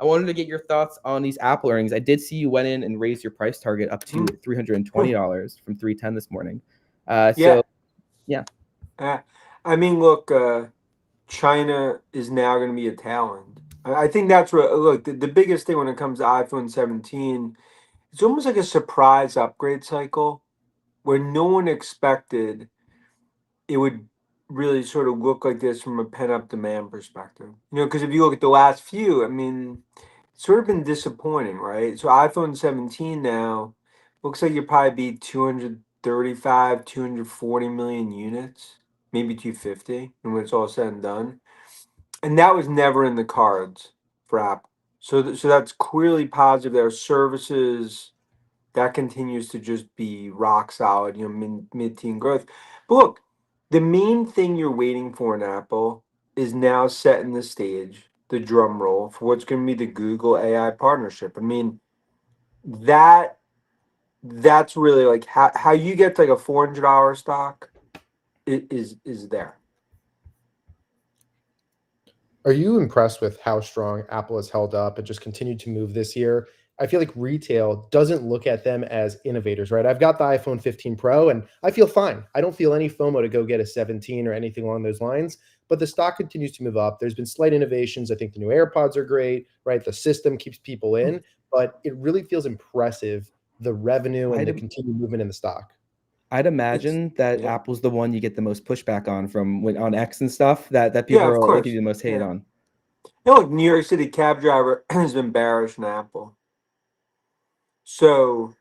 I wanted to get your thoughts on these Apple earnings. I did see you went in and raised your price target up to $320 from $310 this morning. Yeah. Yeah. I mean, look, China is now going to be a talent. I think that's what, look, the biggest thing when it comes to iPhone 17, it's almost like a surprise upgrade cycle where no one expected it would really sort of look like this from a pent up demand perspective. Because if you look at the last few, I mean, it's sort of been disappointing, right? So iPhone 17 now looks like you'll probably be 235, 240 million units, maybe 250, and when it's all said and done. And that was never in the cards for Apple. So that's clearly positive. There are services that continues to just be rock solid, mid-teen growth. But look, the main thing you're waiting for in Apple is now setting the stage, the drum roll for what's going to be the Google AI partnership. I mean, that that's really like how you get to like a $400 stock is there. Are you impressed with how strong Apple has held up and just continued to move this year? I feel like retail doesn't look at them as innovators, right? I've got the iPhone 15 Pro and I feel fine. I don't feel any FOMO to go get a 17 or anything along those lines, but the stock continues to move up. There's been slight innovations. I think the new AirPods are great, right? The system keeps people in, but it really feels impressive, the revenue and the I'd, continued movement in the stock. I'd It's imagine that yeah. Apple's the one you get the most pushback on from on X and stuff that Yeah, people of are give course. you the most hate Yeah. on. Look, New York City cab driver has been bearish in Apple. So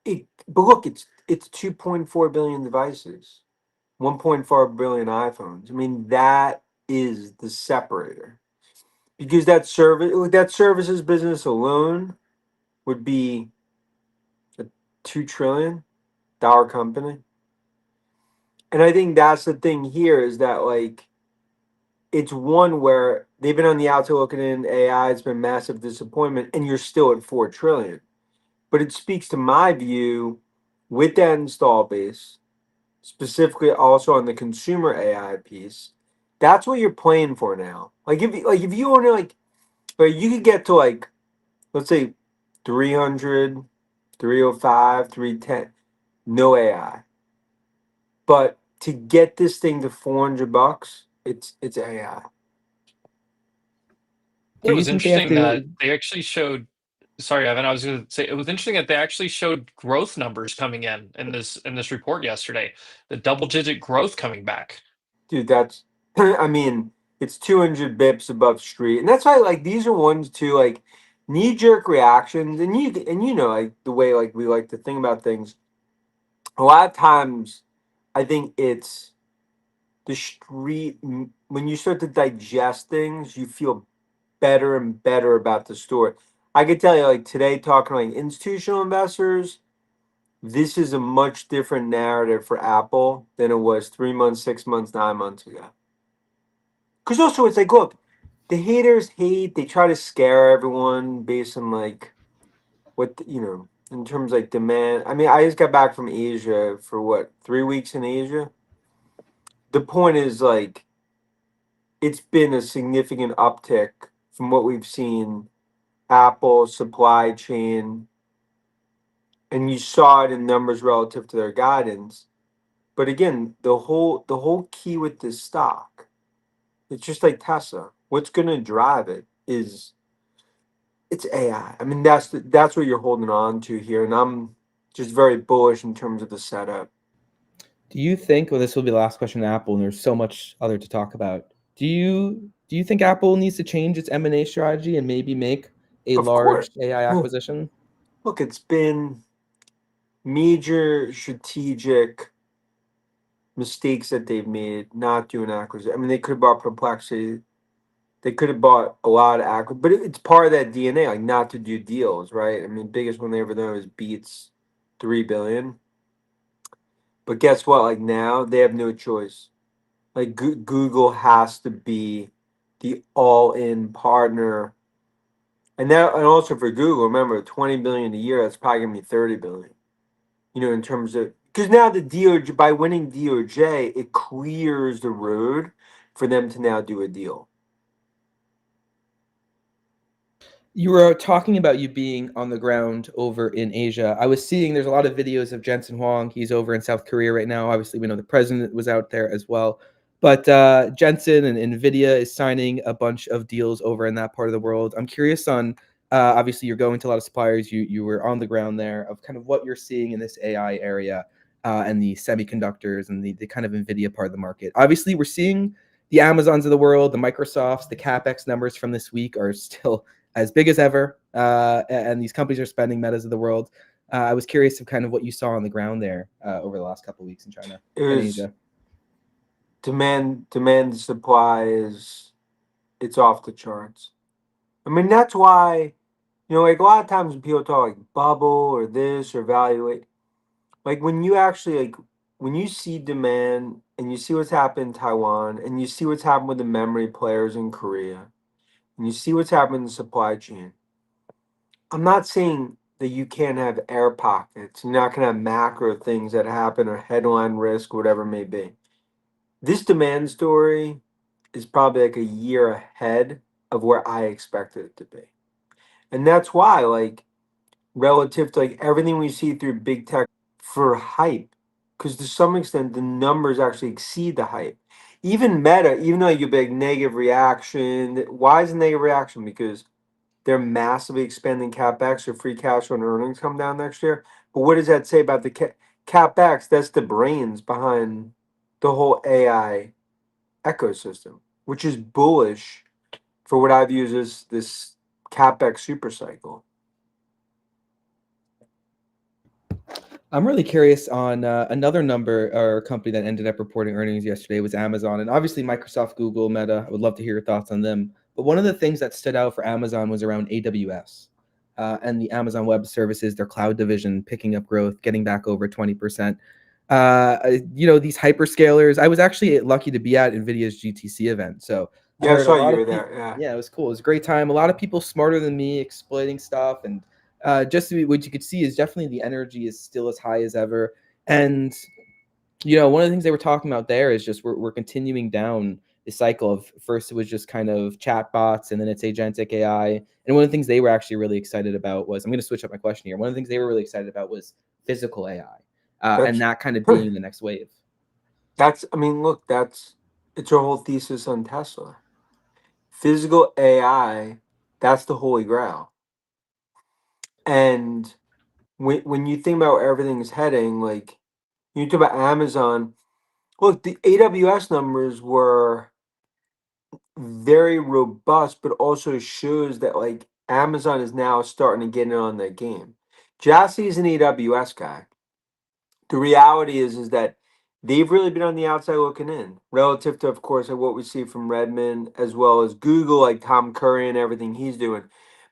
but look, it's 2.4 billion devices, 1.4 billion iPhones. I mean, that is the separator. Because that services business alone would be a $2 trillion company. And I think that's the thing here is that like it's one where they've been on the outside looking in AI, it's been massive disappointment, and you're still at 4 trillion. But it speaks to my view with that install base, specifically also on the consumer AI piece. That's what you're playing for now. Like if you want to like you could get to like let's say 300, 305, 310, no AI. But to get this thing to $400, it's AI. Do It you was think they have interesting that to? they actually showed. Sorry, Evan. I was going to say it was interesting that they actually showed growth numbers coming in this report yesterday. The double-digit growth coming back. Dude, that's I mean, it's 200 bips above street. And that's why like these are ones too like knee jerk reactions and you know like the way like we like to think about things. A lot of times I think it's the street when you start to digest things, you feel better and better about the story. I could tell you like today talking to like institutional investors, this is a much different narrative for Apple than it was 3 months, 6 months, 9 months ago. Because also it's like, look, the haters hate. They try to scare everyone based on like in terms of, like demand. I mean, I just got back from Asia for what 3 weeks in Asia. The point is like it's been a significant uptick from what we've seen. Apple supply chain, and you saw it in numbers relative to their guidance. But again, the whole key with this stock, it's just like Tesla. What's going to drive it is it's AI. I mean, that's what you're holding on to here, and I'm just very bullish in terms of the setup. Do you think? Well, this will be the last question on Apple, and there's so much other to talk about. Do you think Apple needs to change its M&A strategy and maybe make a Of course, large AI acquisition? look, it's been major strategic mistakes that they've made not doing acquisition. I mean, they could have bought Perplexity. They could have bought a lot of but it's part of that DNA, like not to do deals, right? I mean, biggest one they ever done was Beats, 3 billion. But guess what? Like now they have no choice. Like Google has to be the all-in partner, and also for Google, remember 20 billion a year. That's probably gonna be 30 billion. In terms of because now the DOJ by winning DOJ, it clears the road for them to now do a deal. You were talking about you being on the ground over in Asia. I was seeing there's a lot of videos of Jensen Huang. He's over in South Korea right now. Obviously, we know the president was out there as well. But Jensen and NVIDIA is signing a bunch of deals over in that part of the world. I'm curious on, obviously, you're going to a lot of suppliers. You were on the ground there, of kind of what you're seeing in this AI area and the semiconductors and the kind of NVIDIA part of the market. Obviously, we're seeing the Amazons of the world, the Microsofts, the CapEx numbers from this week are still as big as ever, and these companies are spending, Metas of the world. I was curious of kind of what you saw on the ground there over the last couple of weeks in China It and was Asia. demand supply it's off the charts. I mean, that's why, like a lot of times when people talk like bubble or this or evaluate, like when you actually when you see demand and you see what's happened in Taiwan and you see what's happened with the memory players in Korea and you see what's happened in the supply chain. I'm not saying that you can't have air pockets. You're not gonna have macro things that happen or headline risk, whatever it may be. This demand story is probably like a year ahead of where I expected it to be. And that's why, like, relative to like everything we see through big tech for hype, because to some extent the numbers actually exceed the hype. Even Meta, even though you big negative reaction, why is a negative reaction? Because they're massively expanding capex or free cash flow and earnings come down next year. But what does that say about the capex? That's the brains behind the whole AI ecosystem, which is bullish for what I view as this capex super cycle. I'm really curious on another number or company that ended up reporting earnings yesterday was Amazon, and obviously Microsoft, Google, Meta. I would love to hear your thoughts on them. But one of the things that stood out for Amazon was around AWS and the Amazon Web Services, their cloud division, picking up growth, getting back over 20%. These hyperscalers. I was actually lucky to be at NVIDIA's GTC event, so I Yeah, I heard a saw you lot were of people. there. Yeah. Yeah, it was cool. It was a great time. A lot of people smarter than me exploiting stuff and just what you could see is definitely the energy is still as high as ever. And, one of the things they were talking about there is just we're continuing down the cycle of first it was just kind of chat bots and then it's agentic AI. And one of the things they were actually really excited about was, I'm going to switch up my question here. One of the things they were really excited about was physical AI and That's that kind of being the next wave. I mean, look, it's our whole thesis on Tesla. Physical AI, that's the holy grail. And when you think about where everything's heading, like you talk about Amazon, look, the AWS numbers were very robust, but also shows that like Amazon is now starting to get in on that game. Jassy is an AWS guy. The reality is that they've really been on the outside looking in, relative to, of course, like what we see from Redmond as well as Google, like Tom Curry and everything he's doing.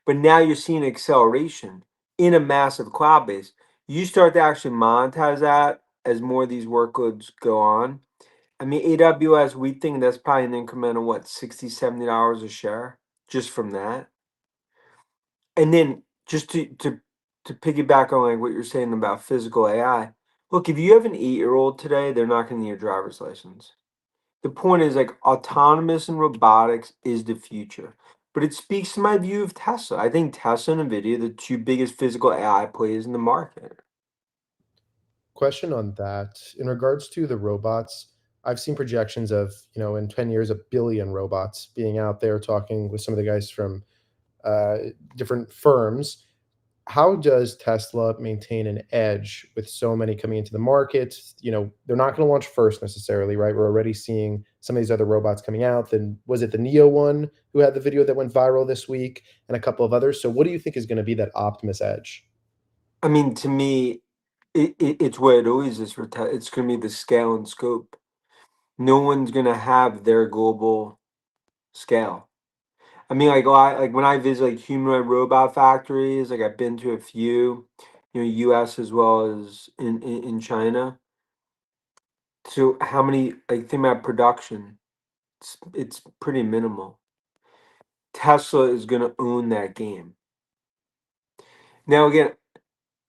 But now you're seeing acceleration in a massive cloud base. You start to actually monetize that as more of these workloads go on. I mean, AWS, we think that's probably an increment of what, $60, $70 a share just from that. And then just to piggyback on like what you're saying about physical AI, look, if you have an 8-year-old today, they're not going to need a driver's license. The point is like autonomous and robotics is the future. But it speaks to my view of Tesla. I think Tesla and Nvidia are the two biggest physical AI players in the market. Question on that. In regards to the robots, I've seen projections of, in 10 years, 1 billion robots being out there talking with some of the guys from different firms. How does Tesla maintain an edge with so many coming into the market? They're not going to launch first necessarily, right? We're already seeing some of these other robots coming out. Then was it the Neo one who had the video that went viral this week and a couple of others? So what do you think is going to be that Optimus edge? I mean, to me, it's what it always is for Tesla. It's going to be the scale and scope. No one's going to have their global scale. I mean, like when I visit like humanoid robot factories, like I've been to a few, U.S. as well as in China. So how many like think about production? It's pretty minimal. Tesla is going to own that game. Now again,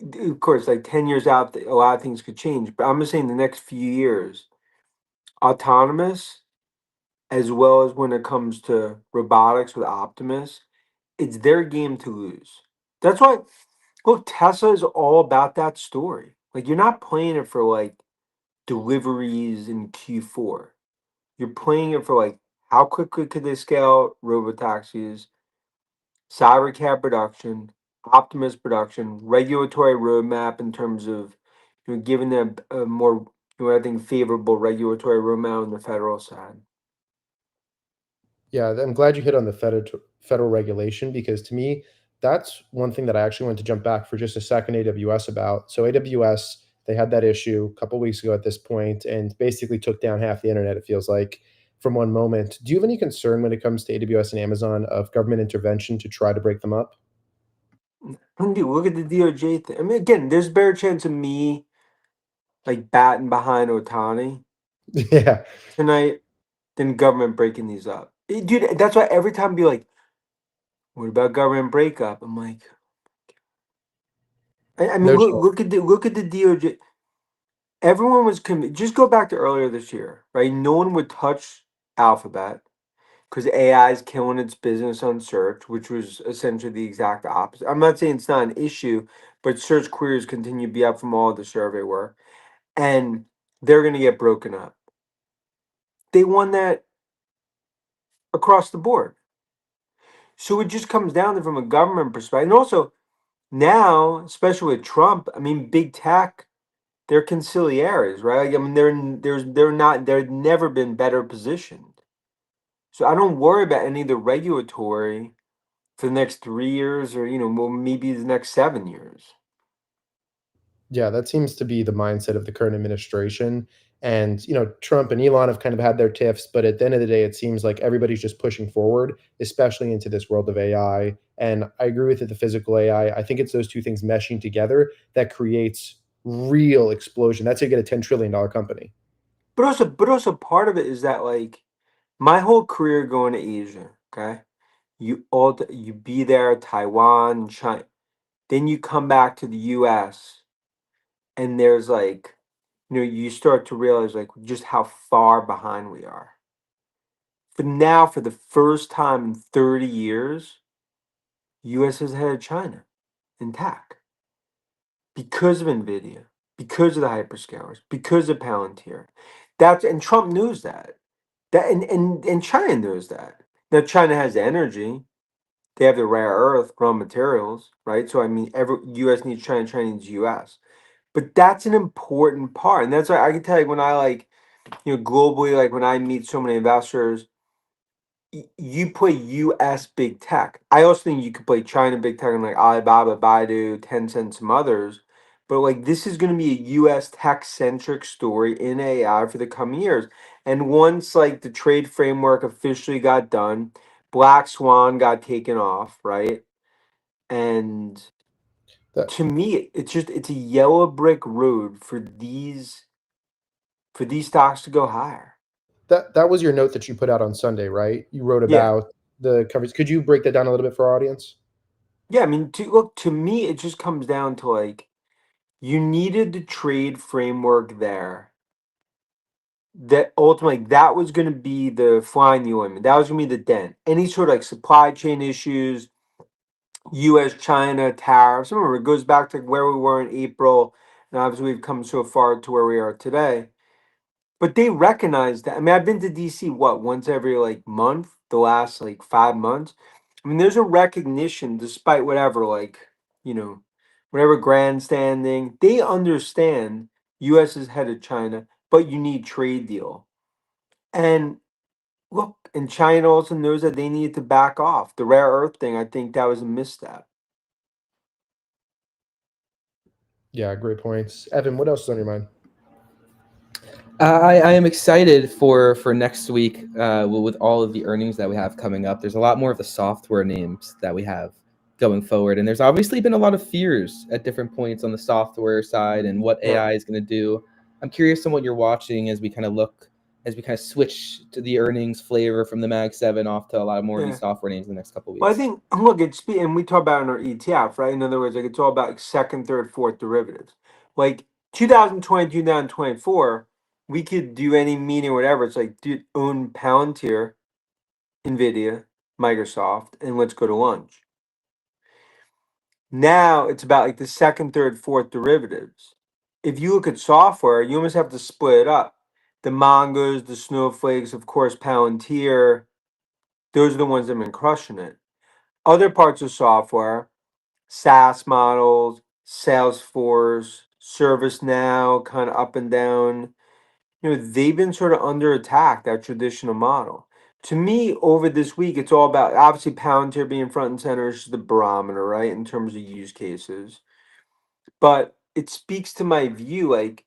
of course, like 10 years out, a lot of things could change. But I'm just saying the next few years, autonomous, as well as when it comes to robotics with Optimus, it's their game to lose. That's why, look, Tesla is all about that story. Like, you're not playing it for like deliveries in Q4. You're playing it for like how quickly could they scale robotaxis, Cybercab production, Optimus production, regulatory roadmap in terms of giving them a more I think favorable regulatory roadmap on the federal side. Yeah, I'm glad you hit on the federal regulation because to me, that's one thing that I actually want to jump back for just a second AWS about. So AWS, they had that issue a couple weeks ago at this point and basically took down half the internet, it feels like, from one moment. Do you have any concern when it comes to AWS and Amazon of government intervention to try to break them up? And dude, look at the DOJ thing. I mean, again, there's a better chance of me like batting behind Otani Yeah. tonight than government breaking these up. Dude, that's why every time I be like, what about government breakup? I'm like, I mean, No look at the DOJ. Everyone was just go back to earlier this year, right? No one would touch Alphabet because AI is killing its business on search, which was essentially the exact opposite. I'm not saying it's not an issue, but search queries continue to be up from all the survey work, and they're going to get broken up. They won that across the board. So it just comes down to from a government perspective. And also now, especially with Trump, I mean, big tech, they're conciliaries, right? Like, I mean, they've never been better positioned. So I don't worry about any of the regulatory for the next 3 years or, well, maybe the next 7 years. Yeah, that seems to be the mindset of the current administration. And, Trump and Elon have kind of had their tiffs, but at the end of the day, it seems like everybody's just pushing forward, especially into this world of AI. And I agree with it, the physical AI. I think it's those two things meshing together that creates real explosion. That's how you get a $10 trillion company. But also part of it is that like my whole career going to Asia, okay? You be there, Taiwan, China, then you come back to the US and there's like, you start to realize like just how far behind we are. But now for the first time in 30 years, US is ahead of China in tech because of Nvidia, because of the hyperscalers, because of Palantir. And Trump knows that. And China knows that. Now China has energy. They have the rare earth raw materials, right? So I mean every US needs China, China needs US. But that's an important part. And that's why I can tell you when I globally, like when I meet so many investors, you play US big tech. I also think you could play China big tech and like Alibaba, Baidu, Tencent, some others. But like this is going to be a US tech centric story in AI for the coming years. And once like the trade framework officially got done, Black Swan got taken off, right? And That, to me, it's a yellow brick road for these stocks to go higher. that was your note that you put out on Sunday, right? You wrote Yeah. about the coverage. Could you break that down a little bit for our audience? Yeah, I mean, to me, it just comes down to like you needed the trade framework there. That ultimately that was going to be the flying the ointment. That was going to be the dent. Any sort of like supply chain issues, U.S. China tariffs. Remember, it goes back to where we were in April, and obviously we've come so far to where we are today. But they recognize that. I mean, I've been to DC once every like month, the last like 5 months. I mean, there's a recognition, despite whatever, whatever grandstanding, they understand US is head of China, but you need trade deal. And look, and China also knows that they need to back off. The rare earth thing, I think that was a misstep. Yeah, great points. Evan, what else is on your mind? I am excited for next week with all of the earnings that we have coming up. There's a lot more of the software names that we have going forward, and there's obviously been a lot of fears at different points on the software side and what AI is going to do. I'm curious on what you're watching as we kind of switch to the earnings flavor from the Mag 7 off to a lot more of these software names in the next couple of weeks. Well, I think look, and we talk about it in our ETF, right? In other words, like it's all about like second, third, fourth derivatives. Like 2020, 2024, we could do any meeting or whatever. It's like, own Palantir, Nvidia, Microsoft, and let's go to lunch. Now it's about like the second, third, fourth derivatives. If you look at software, you almost have to split it up. The Mongos, the Snowflakes, of course, Palantir, those are the ones that have been crushing it. Other parts of software, SaaS models, Salesforce, ServiceNow, kind of up and down. They've been sort of under attack, that traditional model. To me, over this week, it's all about obviously Palantir being front and center is the barometer, right, in terms of use cases. But it speaks to my view, like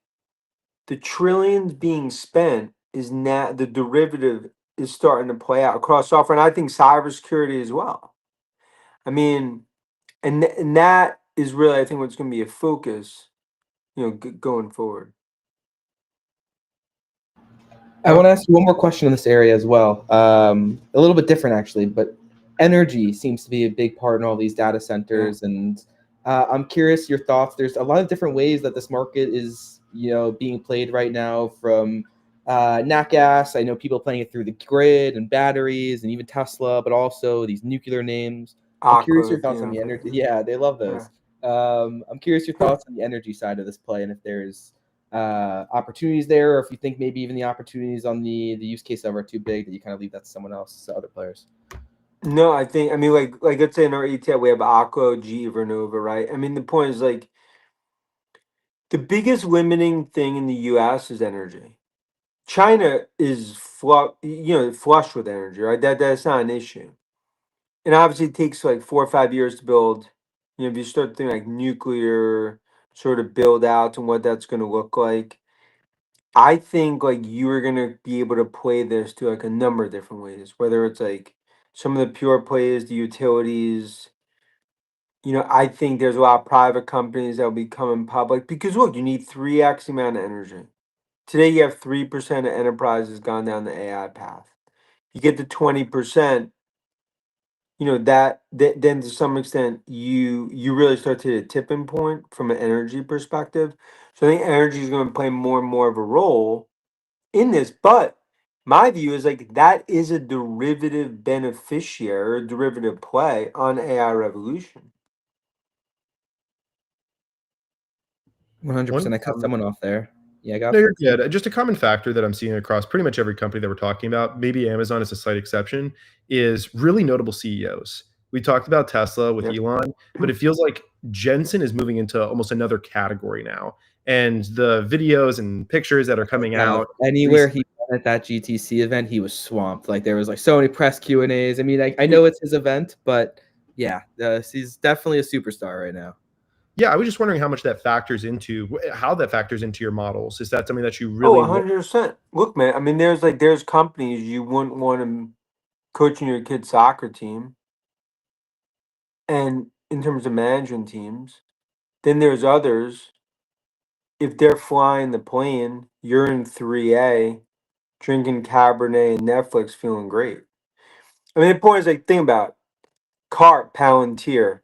the trillions being spent is now the derivative is starting to play out across software, and I think cybersecurity as well. I mean, and that is really, I think, what's going to be a focus, going forward. I want to ask you one more question in this area as well. A little bit different, actually, but energy seems to be a big part in all these data centers, and I'm curious your thoughts. There's a lot of different ways that this market is, being played right now. From nat gas, I know people playing it through the grid and batteries, and even Tesla, but also these nuclear names. I'm curious your thoughts on the energy. Yeah, they love those. I'm curious your thoughts on the energy side of this play, and if there's opportunities there, or if you think maybe even the opportunities on the use case of are too big that you kind of leave that to someone else, to other players. No, I mean, like let's say in our ETF we have Aqua, G, Vernova, right? I mean, the point is like the biggest limiting thing in the U.S. is energy. China is flush with energy, right? That's not an issue. And obviously, it takes like 4 or 5 years to build. If you start thinking like nuclear sort of build outs and what that's going to look like, I think like you are going to be able to play this to like a number of different ways, whether it's like some of the pure plays, the utilities. I think there's a lot of private companies that will be coming public because look, you need 3x the amount of energy. Today, you have 3% of enterprises gone down the AI path. You get to 20%, then to some extent you really start to hit a tipping point from an energy perspective. So I think energy is going to play more and more of a role in this. But my view is like that is a derivative beneficiary or derivative play on AI revolution. 100%. I cut someone off there. Yeah, I got. No, you're good. Just a common factor that I'm seeing across pretty much every company that we're talking about, maybe Amazon is a slight exception, is really notable CEOs. We talked about Tesla with Yep. Elon, but it feels like Jensen is moving into almost another category now. And the videos and pictures that are coming out Anywhere he went at that GTC event, he was swamped. Like there was like so many press Q&As. I mean, I know it's his event, but yeah, he's definitely a superstar right now. Yeah, I was just wondering how that factors into your models. Is that something that you Oh, really 100%. Look, man, I mean, there's companies you wouldn't want to coaching your kid's soccer team, and in terms of managing teams. Then there's others. If they're flying the plane, you're in 3A, drinking Cabernet and Netflix, feeling great. I mean, the point is like, think about it. Karp, Palantir,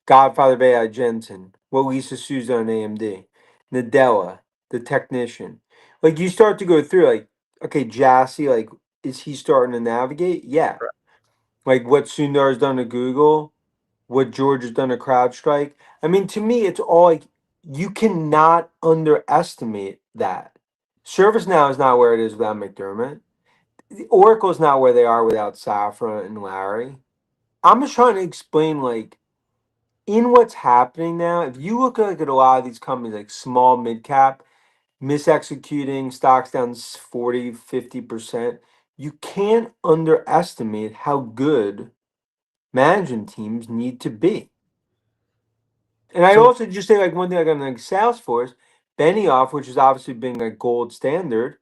Godfather of AI, Jensen, what Lisa Souza on AMD, Nadella, the technician. Like you start to go through, like, okay, Jassy, like, is he starting to navigate? Yeah. Like what Sundar's done to Google, what George has done to CrowdStrike. I mean, to me, it's all like you cannot underestimate that. ServiceNow is not where it is without McDermott. Oracle's not where they are without Safra and Larry. I'm just trying to explain, like, in what's happening now, if you look at a lot of these companies, like small, mid cap, misexecuting, stocks down 40, 50%, you can't underestimate how good management teams need to be. And I also just say like one thing like on like Salesforce, Benioff, which has obviously been like gold standard.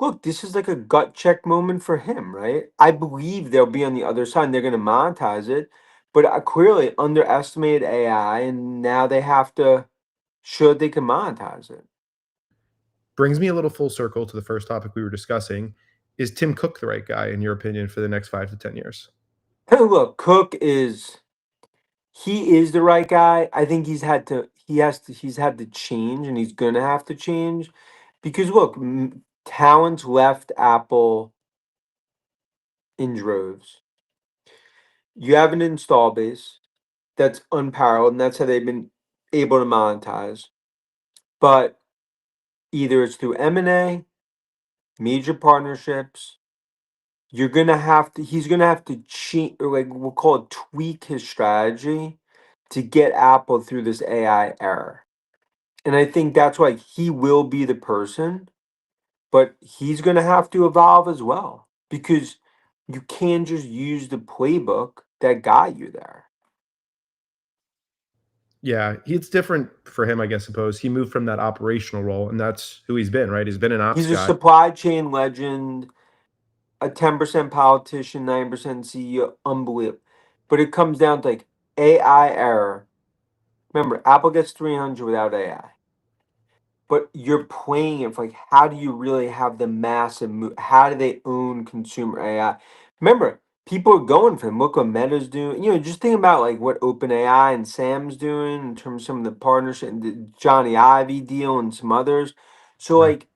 Look, this is like a gut check moment for him, right? I believe they'll be on the other side and they're going to monetize it, but I clearly underestimated AI, and now they have to show they can monetize it. brings me a little full circle to the first topic we were discussing. Is Tim Cook the right guy, in your opinion, for the next 5 to 10 years? Look, Cook he is the right guy. I think he's had to change, and he's gonna have to change because look, talent left Apple in droves. You have an install base. that's unparalleled, and that's how they've been able to monetize. But either it's through M&A, major partnerships. He's gonna have to cheat, or like we'll call it tweak his strategy to get Apple through this AI era. And I think that's why he will be the person, but he's gonna have to evolve as well because you can't just use the playbook that got you there. Yeah, it's different for him, I guess. Suppose he moved from that operational role, and that's who he's been, right? He's been an ops He's a guy. supply chain legend, a 10% politician, 9% CEO, unbelievable. But it comes down to like AI error. Remember, Apple gets 300 without AI. But you're playing it for like, how do you really have the massive move? How do they own consumer AI? Remember, people are going for them. Look what Meta's doing. You know, just think about like what OpenAI and Sam's doing in terms of some of the partnership, and the Johnny Ivy deal, and some others. So Yeah. like,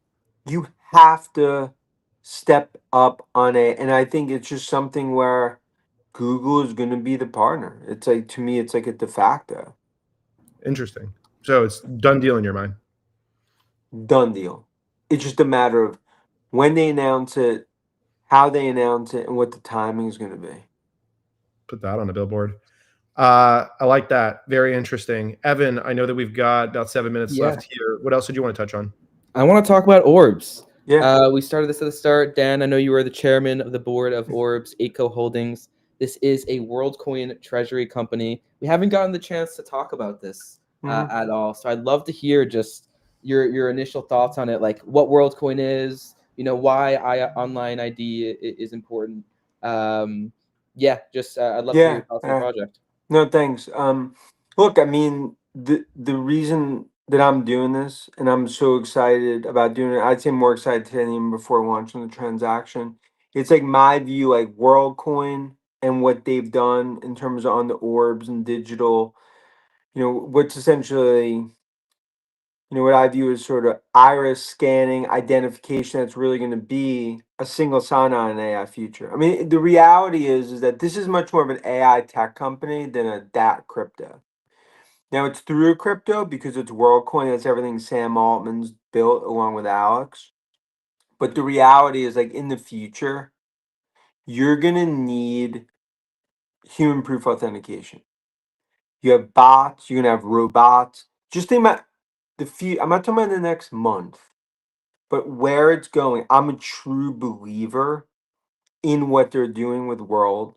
you have to step up on it, and I think it's just something where Google is going to be the partner. It's like, to me, it's like a de facto Interesting. So it's done deal in your mind. done deal. It's just a matter of when they announce it, how they announce it, and what the timing is going to be. Put that on a billboard. I like that. Very interesting. Evan, I know that we've got about 7 minutes Yeah. left here. What else did you want to touch on? I want to talk about ORBS. Yeah. We started this at the start. Dan, I know you are the chairman of the board of ORBS, Eightco Holdings. This is a Worldcoin Treasury company. We haven't gotten the chance to talk about this at all. So I'd love to hear just your initial thoughts on it, like what Worldcoin is, why online ID is important. Just I'd love to hear your thoughts on the project. No, thanks. Look, I mean, the reason that I'm doing this, and I'm so excited about doing it, I'd say more excited today than even before launching the transaction. It's like my view, like WorldCoin and what they've done in terms of on the orbs and digital, what's essentially, what I view as sort of iris scanning identification that's really going to be a single sign-on in AI future. I mean, the reality is that this is much more of an AI tech company than a DAT crypto. Now it's through crypto because it's WorldCoin. That's everything Sam Altman's built along with Alex. But the reality is, like in the future, you're gonna need human proof authentication. You have bots. You're gonna have robots. Just think about the few. I'm not talking about the next month. But where it's going, I'm a true believer in what they're doing with World,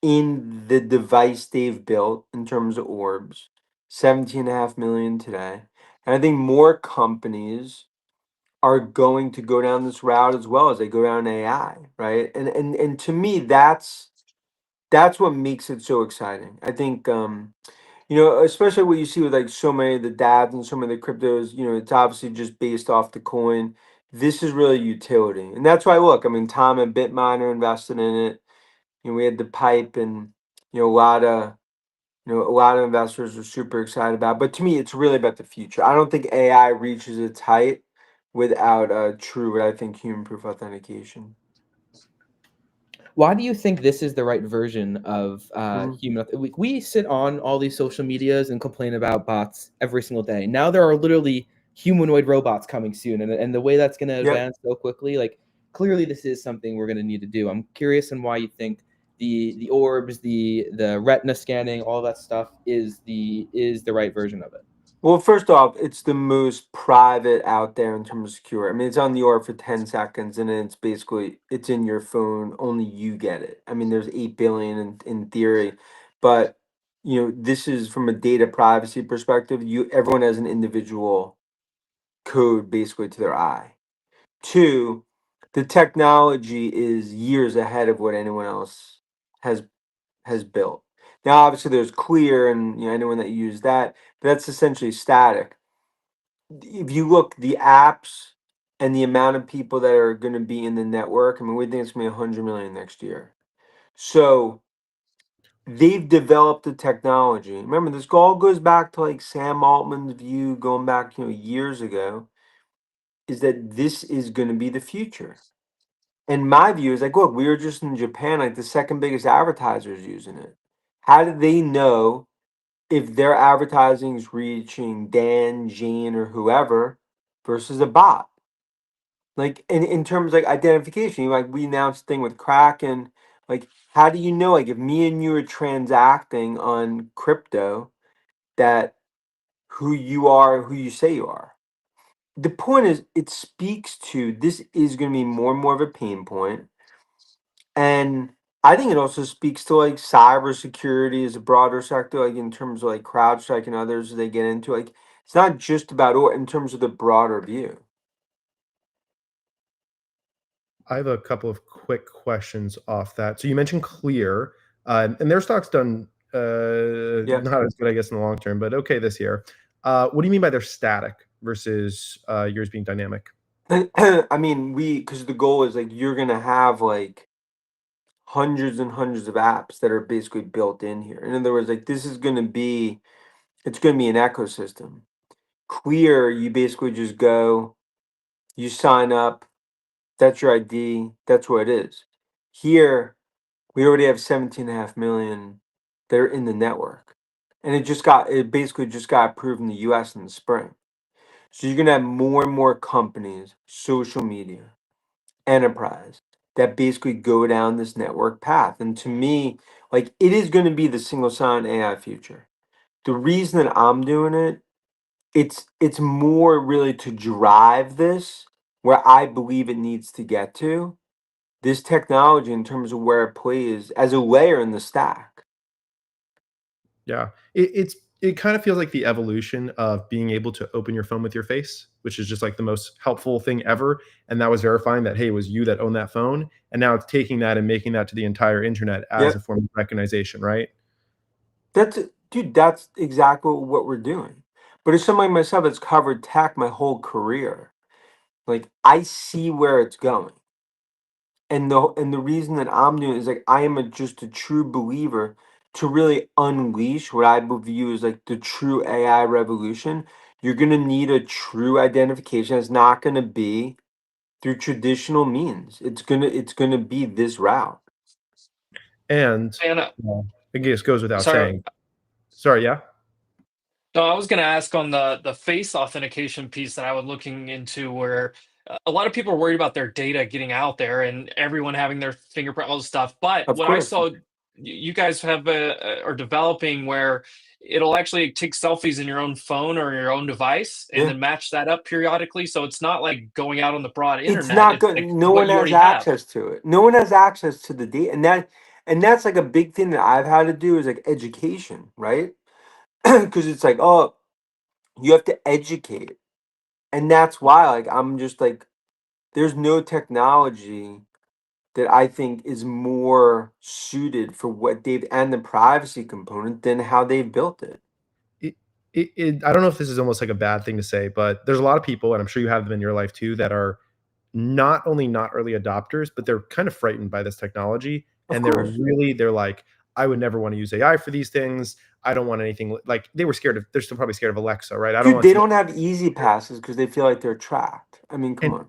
in the device they've built in terms of orbs, 17.5 million today. And I think more companies are going to go down this route as well as they go down AI, right? And to me, that's what makes it so exciting. I think especially what you see with like so many of the dabs and so many of the cryptos, it's obviously just based off the coin. This is really utility. And that's why, look, I mean, Tom and Bitminer invested in it. We had the pipe, and, a lot of investors are super excited about it. But to me, it's really about the future. I don't think AI reaches its height without true, what I think, human proof authentication. Why do you think this is the right version of human? We sit on all these social medias and complain about bots every single day. Now there are literally humanoid robots coming soon, and the way that's going to advance so quickly, like clearly this is something we're going to need to do. I'm curious on why you think the orbs, the retina scanning, all that stuff is the right version of it. Well, first off, it's the most private out there in terms of secure. I mean, it's on the orb for 10 seconds, and then it's in your phone. Only you get it. I mean, there's 8 billion in theory, but this is from a data privacy perspective. Everyone has an individual code basically to their eye. Two, the technology is years ahead of what anyone else has built. Now, obviously, there's Clear, and anyone that used that, but that's essentially static. If you look, the apps and the amount of people that are going to be in the network, I mean, we think it's going to be 100 million next year. So they've developed the technology. Remember, this all goes back to like Sam Altman's view, going back years ago, is that this is going to be the future. And my view is like, look, we were just in Japan, like the second biggest advertisers using it. How did they know if their advertising is reaching Dan, Gene, or whoever versus a bot. Like in terms of like identification, like we announced a thing with Kraken. Like, how do you know, like, if me and you are transacting on crypto, that who you are, who you say you are? The point is, it speaks to this is going to be more and more of a pain point, and I think it also speaks to like cybersecurity as a broader sector, like in terms of like CrowdStrike and others they get into. Like, it's not just about or in terms of the broader view. I have a couple of quick questions off that. So you mentioned Clear, and their stock's done Yeah. not as good, I guess, in the long term, but okay this year. What do you mean by they're static versus yours being dynamic? I mean, because the goal is like you're gonna have like hundreds and hundreds of apps that are basically built in here. In other words, like this is gonna be, it's gonna be an ecosystem. Clear, you basically just go, you sign up, that's your ID, that's what it is. Here, we already have 17.5 million that are in the network. And it basically just got approved in the US in the spring. So you're gonna have more and more companies, social media, enterprise, that basically go down this network path. And to me, like it is gonna be the single sign AI future. The reason that I'm doing it, it's more really to drive this where I believe it needs to get to. This technology in terms of where it plays as a layer in the stack. Yeah, it kind of feels like the evolution of being able to open your phone with your face, which is just like the most helpful thing ever. And that was verifying that, hey, it was you that owned that phone. And now it's taking that and making that to the entire internet as a Yep. form of recognition, right? That's exactly what we're doing. But as somebody myself that's covered tech my whole career, like I see where it's going. And the reason that I'm doing it is like I am just a true believer to really unleash what I view as like the true AI revolution. You're gonna need a true identification. It's not gonna be through traditional means. It's gonna be this route. And And I guess goes without sorry, saying. Sorry, yeah. no, I was going to ask on the face authentication piece that I was looking into, where a lot of people are worried about their data getting out there and everyone having their fingerprint, all this stuff. But Of what I course. saw, you guys have are developing where it'll actually take selfies in your own phone or your own device and Yeah. then match that up periodically. So it's not like going out on the broad It's internet. not It's good. like No what one you has already have. access to it. No one has access to the data. And that's like a big thing that I've had to do is like education, right? Because it's like, oh, you have to educate. And that's why like I'm just like there's no technology that I think is more suited for what they've and the privacy component than how they've built it. I don't know if this is almost like a bad thing to say, but there's a lot of people, and I'm sure you have them in your life too, that are not only not early adopters, but they're kind of frightened by this technology. Of And course. they're like, I would never want to use AI for these things. I don't want anything like they're still probably scared of Alexa, right? I don't Dude, want they somebody. don't have easy passes because they feel like they're tracked. I mean, come And on.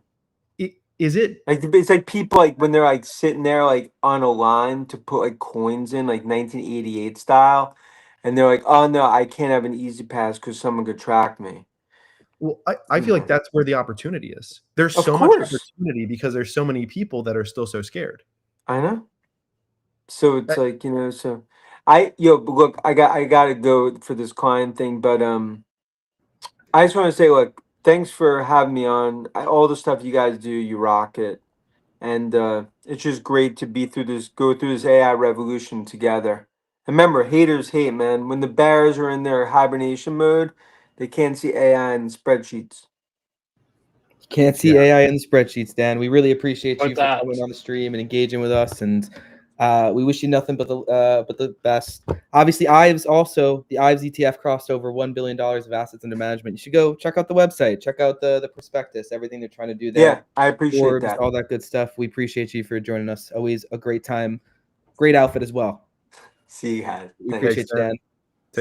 is it Like it's like people like when they're like sitting there like on a line to put like coins in like 1988 style, and they're like, "Oh no, I can't have an easy pass because someone could track me." well, I feel like No. that's where the opportunity is. There's Of so much course, opportunity because there's so many people that are still so scared. I know. So it's That- like so but look, I gotta go for this client thing, but I just want to say, look, thanks for having me on. All the stuff you guys do, you rock it. And it's just great to go through this AI revolution together. And remember, haters hate, man. When the bears are in their hibernation mode, they can't see AI in the spreadsheets. Can't see yeah. AI in the spreadsheets, Dan. We really appreciate you Like for that. coming on the stream and engaging with us, and we wish you nothing but the best. Obviously, Ives also the Ives ETF crossed over $1 billion of assets under management. You should go check out the website, check out the prospectus, everything they're trying to do there. Yeah, I appreciate Orbs, that. all that good stuff. We appreciate you for joining us. Always a great time. Great outfit as well. See you guys. We Thanks. appreciate you, Dan.